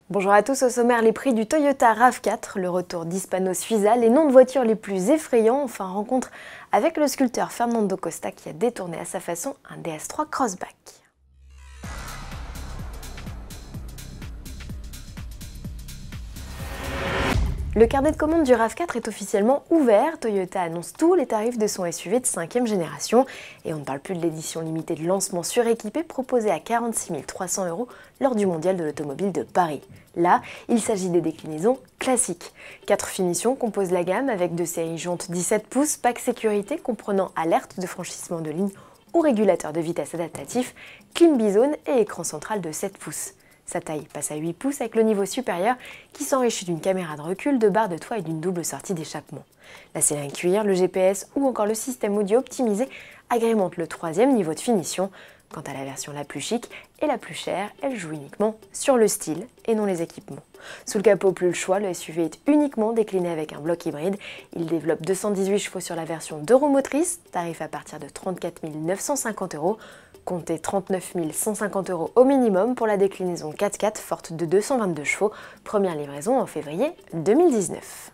Bonjour à tous, au sommaire les prix du Toyota RAV4, le retour d'Hispano-Suiza, les noms de voitures les plus effrayants, enfin rencontre avec le sculpteur Fernando Costa qui a détourné à sa façon un DS3 Crossback. Le carnet de commande du RAV4 est officiellement ouvert. Toyota annonce tous les tarifs de son SUV de 5e génération. Et on ne parle plus de l'édition limitée de lancement suréquipée proposée à 46 300 € lors du Mondial de l'automobile de Paris. Là, il s'agit des déclinaisons classiques. 4 finitions composent la gamme avec 2 séries jantes 17 pouces, pack sécurité comprenant alerte de franchissement de ligne ou régulateur de vitesse adaptatif, clim bizone et écran central de 7 pouces. Sa taille passe à 8 pouces avec le niveau supérieur qui s'enrichit d'une caméra de recul, de barres de toit et d'une double sortie d'échappement. La céramique cuir, le GPS ou encore le système audio optimisé agrémentent le 3e niveau de finition. Quant à la version la plus chic et la plus chère, elle joue uniquement sur le style et non les équipements. Sous le capot, plus le choix, le SUV est uniquement décliné avec un bloc hybride. Il développe 218 chevaux sur la version 2 roues motrices, tarif à partir de 34 950 €. Comptez 39 150 € au minimum pour la déclinaison 4x4 forte de 222 chevaux, première livraison en février 2019.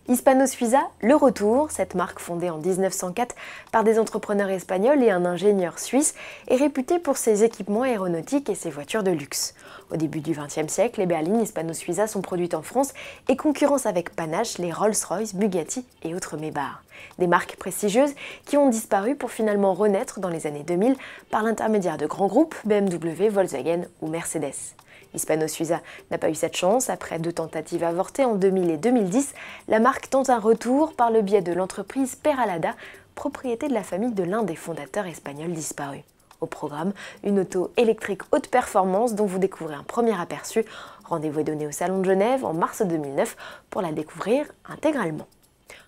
Hispano-Suiza, le retour, cette marque fondée en 1904 par des entrepreneurs espagnols et un ingénieur suisse, est réputée pour ses équipements aéronautiques et ses voitures de luxe. Au début du XXe siècle, les berlines Hispano-Suiza sont produites en France et concurrencent avec panache les Rolls-Royce, Bugatti et autres Maybach. Des marques prestigieuses qui ont disparu pour finalement renaître dans les années 2000 par l'intermédiaire de grands groupes BMW, Volkswagen ou Mercedes. Hispano-Suiza n'a pas eu cette chance. Après 2 tentatives avortées en 2000 et 2010, la marque tente un retour par le biais de l'entreprise Peralada, propriété de la famille de l'un des fondateurs espagnols disparus. Au programme, une auto électrique haute performance dont vous découvrez un premier aperçu. Rendez-vous est donné au Salon de Genève en mars 2009 pour la découvrir intégralement.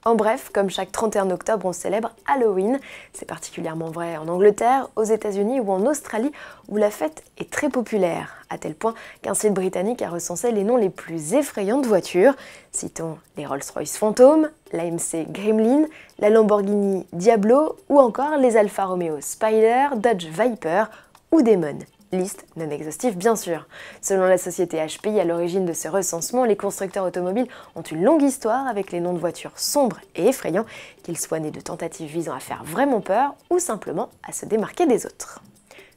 En bref, comme chaque 31 octobre, on célèbre Halloween. C'est particulièrement vrai en Angleterre, aux États-Unis ou en Australie, où la fête est très populaire, à tel point qu'un site britannique a recensé les noms les plus effrayants de voitures. Citons les Rolls-Royce Phantom, l'AMC Gremlin, la Lamborghini Diablo ou encore les Alfa Romeo Spider, Dodge Viper ou Demon. Liste non exhaustive bien sûr. Selon la société HPI à l'origine de ce recensement, les constructeurs automobiles ont une longue histoire avec les noms de voitures sombres et effrayants, qu'ils soient nés de tentatives visant à faire vraiment peur ou simplement à se démarquer des autres.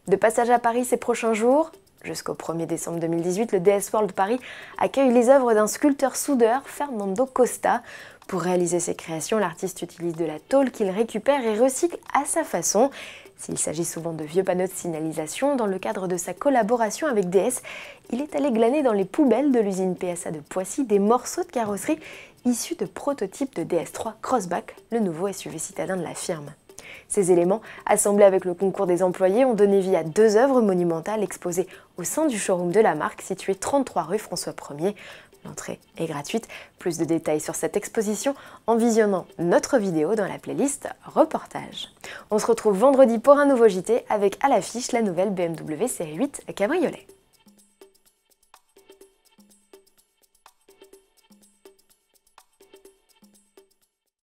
De passage à Paris ces prochains jours, jusqu'au 1er décembre 2018, le DS World Paris accueille les œuvres d'un sculpteur soudeur, Fernando Costa. Pour réaliser ses créations, l'artiste utilise de la tôle qu'il récupère et recycle à sa façon. S'il s'agit souvent de vieux panneaux de signalisation, dans le cadre de sa collaboration avec DS, il est allé glaner dans les poubelles de l'usine PSA de Poissy des morceaux de carrosserie issus de prototypes de DS3 Crossback, le nouveau SUV citadin de la firme. Ces éléments, assemblés avec le concours des employés, ont donné vie à 2 œuvres monumentales exposées au sein du showroom de la marque, situé 33 rue François 1er. L'entrée est gratuite. Plus de détails sur cette exposition en visionnant notre vidéo dans la playlist Reportage. On se retrouve vendredi pour un nouveau JT avec à l'affiche la nouvelle BMW série 8 Cabriolet.